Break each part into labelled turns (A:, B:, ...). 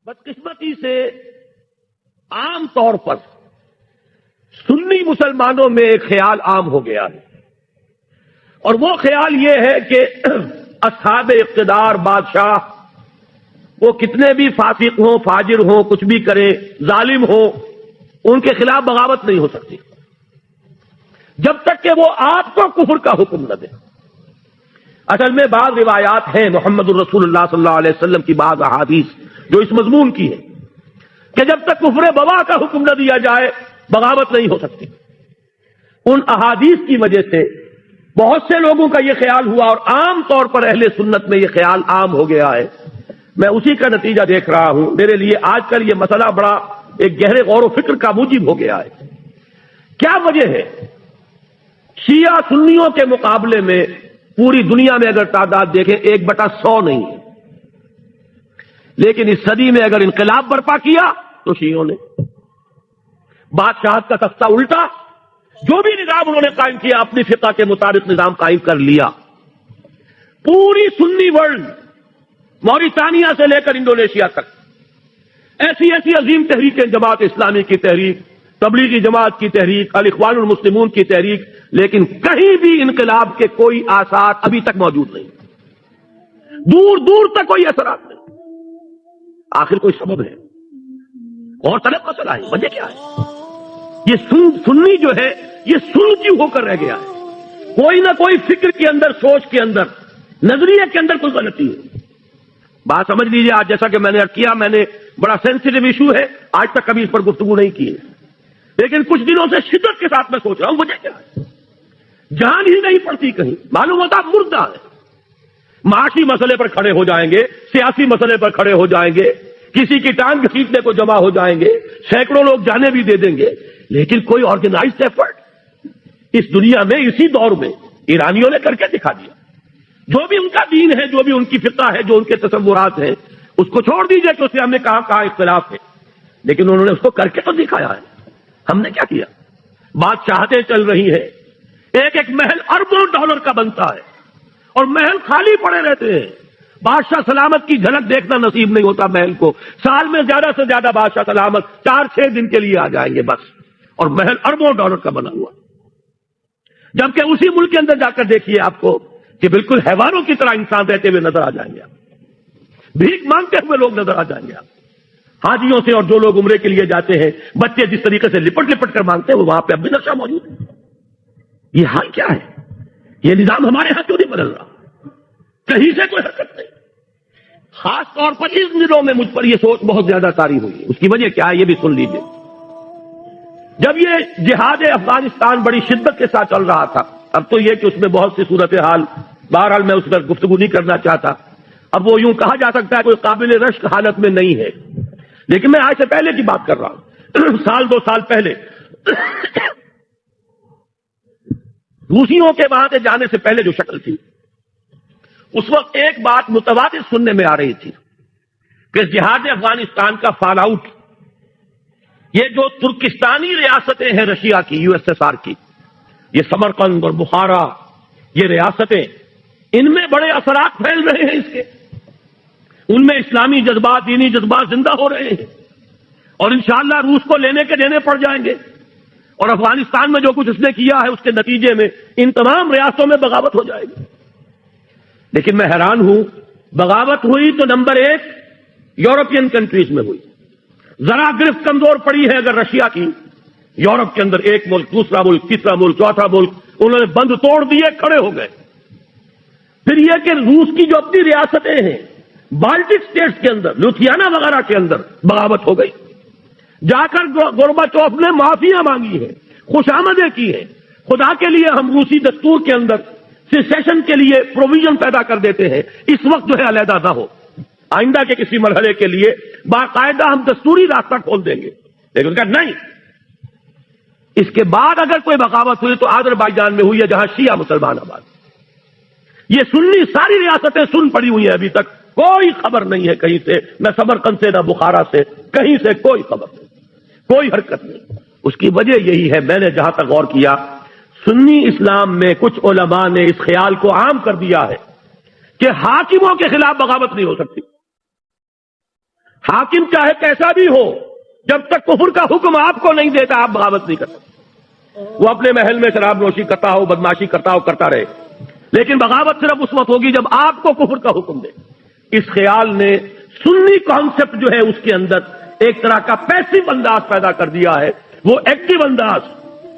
A: بدقسمتی سے عام طور پر سنی مسلمانوں میں ایک خیال عام ہو گیا ہے، اور وہ خیال یہ ہے کہ اصحاب اقتدار بادشاہ وہ کتنے بھی فاسق ہوں، فاجر ہوں، کچھ بھی کریں، ظالم ہوں، ان کے خلاف بغاوت نہیں ہو سکتی جب تک کہ وہ آپ کو کفر کا حکم نہ دے۔ اصل میں بعض روایات ہیں محمد الرسول اللہ صلی اللہ علیہ وسلم کی، بعض احادیث جو اس مضمون کی ہے کہ جب تک کفر بوا کا حکم نہ دیا جائے بغاوت نہیں ہو سکتی۔ ان احادیث کی وجہ سے بہت سے لوگوں کا یہ خیال ہوا، اور عام طور پر اہل سنت میں یہ خیال عام ہو گیا ہے۔ میں اسی کا نتیجہ دیکھ رہا ہوں۔ میرے لیے آج کل یہ مسئلہ بڑا ایک گہرے غور و فکر کا موجب ہو گیا ہے۔ کیا وجہ ہے؟ شیعہ سنیوں کے مقابلے میں پوری دنیا میں اگر تعداد دیکھیں 1/100 نہیں ہے، لیکن اس صدی میں اگر انقلاب برپا کیا تو شیعوں نے بادشاہت کا تختہ الٹا، جو بھی نظام انہوں نے قائم کیا اپنی فقہ کے مطابق نظام قائم کر لیا۔ پوری سنی ورلڈ، موریتانیہ سے لے کر انڈونیشیا تک، ایسی ایسی عظیم تحریکیں، جماعت اسلامی کی تحریک، تبلیغی جماعت کی تحریک، الاخوان المسلمون کی تحریک، لیکن کہیں بھی انقلاب کے کوئی آثار ابھی تک موجود نہیں، دور دور تک کوئی اثرات نہیں۔ آخر کوئی سبب ہے اور طلب مسئلہ ہے، وجہ کیا ہے؟ یہ سنی جو ہے یہ سن کیوں ہو کر رہ گیا ہے؟ کوئی نہ کوئی فکر کے اندر، سوچ کے اندر، نظریے کے اندر کوئی غلطی ہے۔ بات سمجھ لیجیے، آج جیسا کہ میں نے کیا، میں نے بڑا سینسیٹیو ایشو ہے، آج تک کبھی اس پر گفتگو نہیں کی ہے، لیکن کچھ دنوں سے شدت کے ساتھ میں سوچ رہا ہوں وجہ کیا ہے؟ جان ہی نہیں پڑتی، کہیں معلوم ہوتا مردہ ہے۔ معاشی مسئلے پر کھڑے ہو جائیں گے، سیاسی مسئلے پر کھڑے ہو جائیں گے، کسی کی ٹانگ کھینچنے کو جمع ہو جائیں گے، سینکڑوں لوگ جانے بھی دے دیں گے، لیکن کوئی آرگنائزڈ ایفرٹ اس دنیا میں اسی دور میں ایرانیوں نے کر کے دکھا دیا۔ جو بھی ان کا دین ہے، جو بھی ان کی فقہ ہے، جو ان کے تصورات ہیں، اس کو چھوڑ دیجئے کہ اسے ہم نے کہاں اختلاف ہے، لیکن انہوں نے اس کو کر کے تو دکھایا ہے۔ ہم نے کیا کیا؟ بادشاہتیں چل رہی ہیں، ایک ایک محل اربوں ڈالر کا بنتا ہے، اور محل خالی پڑے رہتے ہیں۔ بادشاہ سلامت کی جھلک دیکھنا نصیب نہیں ہوتا محل کو۔ سال میں زیادہ سے زیادہ بادشاہ سلامت 4-6 دن کے لیے آ جائیں گے بس، اور محل اربوں ڈالر کا بنا ہوا۔ جبکہ اسی ملک کے اندر جا کر دیکھیے آپ کو کہ بالکل حیوانوں کی طرح انسان رہتے ہوئے نظر آ جائیں گے، آپ بھیک مانگتے ہوئے لوگ نظر آ جائیں گے۔ آپ حاجیوں سے، اور جو لوگ عمرے کے لیے جاتے ہیں، بچے جس طریقے سے لپٹ لپٹ کر مانگتے ہیں، وہ وہاں پہ اب بھی نقشہ موجود ہے۔ یہ حال کیا ہے؟ یہ نظام ہمارے ہاں کیوں نہیں بدل رہا؟ کہیں سے کوئی حرکت نہیں۔ خاص طور پر اس دنوں میں مجھ پر یہ سوچ بہت زیادہ طاری ہوئی ہے۔ اس کی وجہ کیا ہے یہ بھی سن لیجیے۔ جب یہ جہاد افغانستان بڑی شدت کے ساتھ چل رہا تھا، اب تو یہ کہ اس میں بہت سی صورتحال، بہرحال میں اس پر گفتگو نہیں کرنا چاہتا، اب وہ یوں کہا جا سکتا ہے کوئی قابل رشک حالت میں نہیں ہے، لیکن میں آج سے پہلے کی بات کر رہا ہوں۔ 1-2 سال پہلے روسیوں کے وہاں سے جانے سے پہلے جو شکل تھی، اس وقت ایک بات متواتر سننے میں آ رہی تھی کہ جہاد افغانستان کا فال آؤٹ، یہ جو ترکستانی ریاستیں ہیں رشیا کی، USSR کی، یہ سمرقند اور بخارا، یہ ریاستیں، ان میں بڑے اثرات پھیل رہے ہیں اس کے، ان میں اسلامی جذبات، دینی جذبات زندہ ہو رہے ہیں، اور انشاءاللہ روس کو لینے کے دینے پڑ جائیں گے، اور افغانستان میں جو کچھ اس نے کیا ہے اس کے نتیجے میں ان تمام ریاستوں میں بغاوت ہو جائے گی۔ لیکن میں حیران ہوں، بغاوت ہوئی تو نمبر 1 یورپین کنٹریز میں ہوئی، ذرا گرفت کمزور پڑی ہے اگر رشیا کی، یورپ کے اندر ایک ملک، دوسرا ملک، تیسرا ملک، چوتھا ملک، انہوں نے بند توڑ دیے، کھڑے ہو گئے۔ پھر یہ کہ روس کی جو اپنی ریاستیں ہیں، بالٹک سٹیٹس کے اندر، لوتھیانا وغیرہ کے اندر بغاوت ہو گئی، جا کر گورباچوف نے معافیاں مانگی ہیں، خوشامدیں کی ہیں، خدا کے لیے ہم روسی دستور کے اندر سیسیشن کے لیے پروویژن پیدا کر دیتے ہیں، اس وقت جو ہے علیحدہ نہ ہو، آئندہ کے کسی مرحلے کے لیے باقاعدہ ہم دستوری راستہ کھول دیں گے، لیکن کہا نہیں۔ اس کے بعد اگر کوئی بغاوت ہوئی تو آذربائیجان میں ہوئی ہے، جہاں شیعہ مسلمان آباد۔ یہ سنی ساری ریاستیں سن پڑی ہوئی ہیں، ابھی تک کوئی خبر نہیں ہے کہیں سے، نہ سمرقند سے، نہ بخارا سے، کہیں سے کوئی خبر نہیں، کوئی حرکت نہیں۔ اس کی وجہ یہی ہے، میں نے جہاں تک غور کیا، سنی اسلام میں کچھ علماء نے اس خیال کو عام کر دیا ہے کہ حاکموں کے خلاف بغاوت نہیں ہو سکتی، حاکم چاہے کیسا بھی ہو، جب تک کفر کا حکم آپ کو نہیں دیتا آپ بغاوت نہیں کر سکتے۔ وہ اپنے محل میں شراب نوشی کرتا ہو، بدماشی کرتا ہو، کرتا رہے، لیکن بغاوت صرف اس وقت ہوگی جب آپ کو کفر کا حکم دے۔ اس خیال نے سنی کانسیپٹ جو ہے اس کے اندر ایک طرح کا پیسو انداز پیدا کر دیا ہے۔ وہ ایکٹیو انداز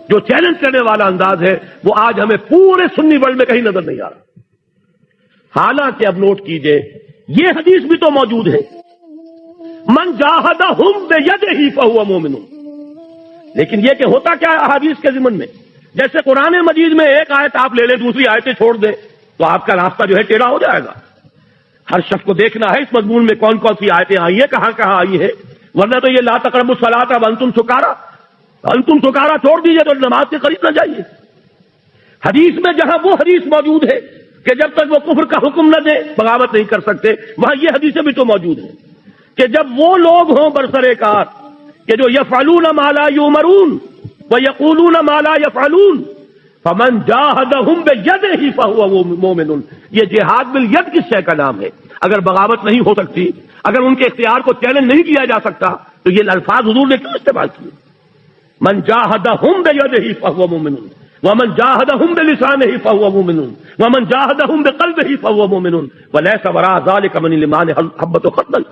A: جو چیلنج کرنے والا انداز ہے وہ آج ہمیں پورے سنی ورلڈ میں کہیں نظر نہیں آ رہا۔ حالانکہ اب نوٹ کیجئے یہ حدیث بھی تو موجود ہے، من جاہدہم بیدہ فہو مومن۔ لیکن یہ کہ ہوتا کیا ہے احادیث کے ضمن میں، جیسے قرآن مجید میں ایک آیت آپ لے لیں دوسری آیتیں چھوڑ دیں تو آپ کا راستہ جو ہے ٹیڑھا ہو جائے گا۔ ہر شخص کو دیکھنا ہے اس مضمون میں کون کون سی آیتیں آئی ہیں، کہاں کہاں آئی ہے، ورنہ تو یہ لا تقربوا الصلاۃ وانتم سکارا، انتم سکارا چھوڑ دیجئے تو نماز کے قریب نہ جائیے۔ حدیث میں جہاں وہ حدیث موجود ہے کہ جب تک وہ کفر کا حکم نہ دے بغاوت نہیں کر سکتے، وہاں یہ حدیثیں بھی تو موجود ہیں کہ جب وہ لوگ ہوں برسر کار کہ جو یفعلون ما لا یؤمرون ویقولون ما لا یفعلون فمن جاہدہم بیدہ فہو مومن۔ یہ جہاد بالید کس شے کا نام ہے؟ اگر بغاوت نہیں ہو سکتی، اگر ان کے اختیار کو چیلنج نہیں کیا جا سکتا تو یہ الفاظ حضور نے کیوں استعمال کیے؟ من جاہدہم بیدہ فہو مومن ومن جاہدہم بلسانہ فہو مومن ومن جاہدہم بقلبہ فہو مومن ولیس وراء ذلک من الایمان حبۃ خردل۔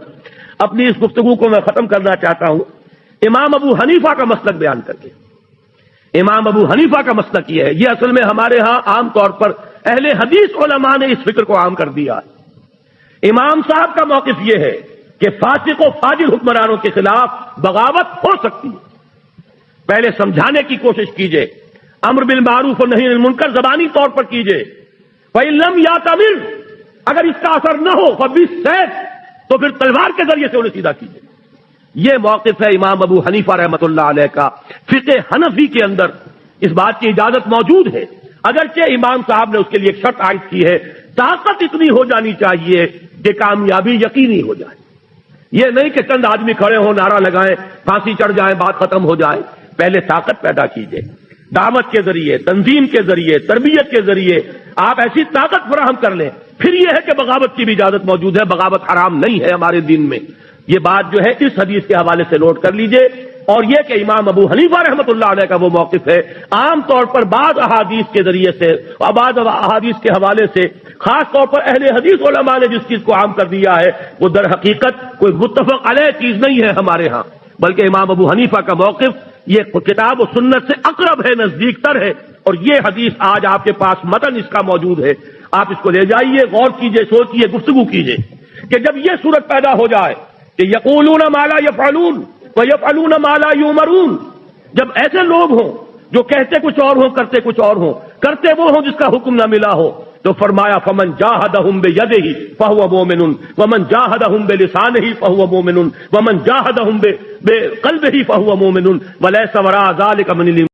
A: اپنی اس گفتگو کو میں ختم کرنا چاہتا ہوں امام ابو حنیفہ کا مسلک بیان کر کے۔ امام ابو حنیفہ کا مسلک یہ ہے، یہ اصل میں ہمارے ہاں عام طور پر اہل حدیث علماء نے اس فکر کو عام کر دیا ہے۔ امام صاحب کا موقف یہ ہے کہ فاسق و فاجر حکمرانوں کے خلاف بغاوت ہو سکتی ہے۔ پہلے سمجھانے کی کوشش کیجئے، امر بالمعروف و نہی عن المنکر زبانی طور پر کیجئے، فَإِن لَمْ يَعْتَمِرْ، اگر اس کا اثر نہ ہو فَبِالسَّيْفِ، تو پھر تلوار کے ذریعے سے انہیں سیدھا کیجئے۔ یہ موقف ہے امام ابو حنیفہ رحمۃ اللہ علیہ کا۔ فقہ حنفی کے اندر اس بات کی اجازت موجود ہے، اگرچہ امام صاحب نے اس کے لیے ایک شرط عائد کی ہے، طاقت اتنی ہو جانی چاہیے کہ کامیابی یقینی ہو جائے۔ یہ نہیں کہ چند آدمی کھڑے ہوں، نعرہ لگائیں، پھانسی چڑھ جائیں، بات ختم ہو جائے۔ پہلے طاقت پیدا کیجئے، دعوت کے ذریعے، تنظیم کے ذریعے، تربیت کے ذریعے آپ ایسی طاقت فراہم کر لیں، پھر یہ ہے کہ بغاوت کی بھی اجازت موجود ہے۔ بغاوت حرام نہیں ہے ہمارے دین میں۔ یہ بات جو ہے اس حدیث کے حوالے سے نوٹ کر لیجئے، اور یہ کہ امام ابو حنیفہ رحمۃ اللہ علیہ کا وہ موقف ہے، عام طور پر بعض احادیث کے ذریعے سے اور بعض احادیث کے حوالے سے خاص طور پر اہل حدیث علماء نے جس چیز کو عام کر دیا ہے وہ در حقیقت کوئی متفق علیہ چیز نہیں ہے ہمارے ہاں، بلکہ امام ابو حنیفہ کا موقف یہ کتاب و سنت سے اقرب ہے، نزدیک تر ہے، اور یہ حدیث آج آپ کے پاس متن اس کا موجود ہے، آپ اس کو لے جائیے، غور کیجئے، سوچیے، گفتگو کیجئے کہ جب یہ صورت پیدا ہو جائے کہ یقولون ما لا یفعلون ویفعلون ما لا یؤمرون، جب ایسے لوگ ہوں جو کہتے کچھ اور ہوں کرتے کچھ اور ہوں، کرتے وہ ہوں جس کا حکم نہ ملا ہو، تو فرمایا فمن جاہدہم بیدہ فہو مومن ومن جاہدہم بلسانہ فہو مومن ومن جاہدہم بقلبہ فہو مومن ولیس وراء ذلک من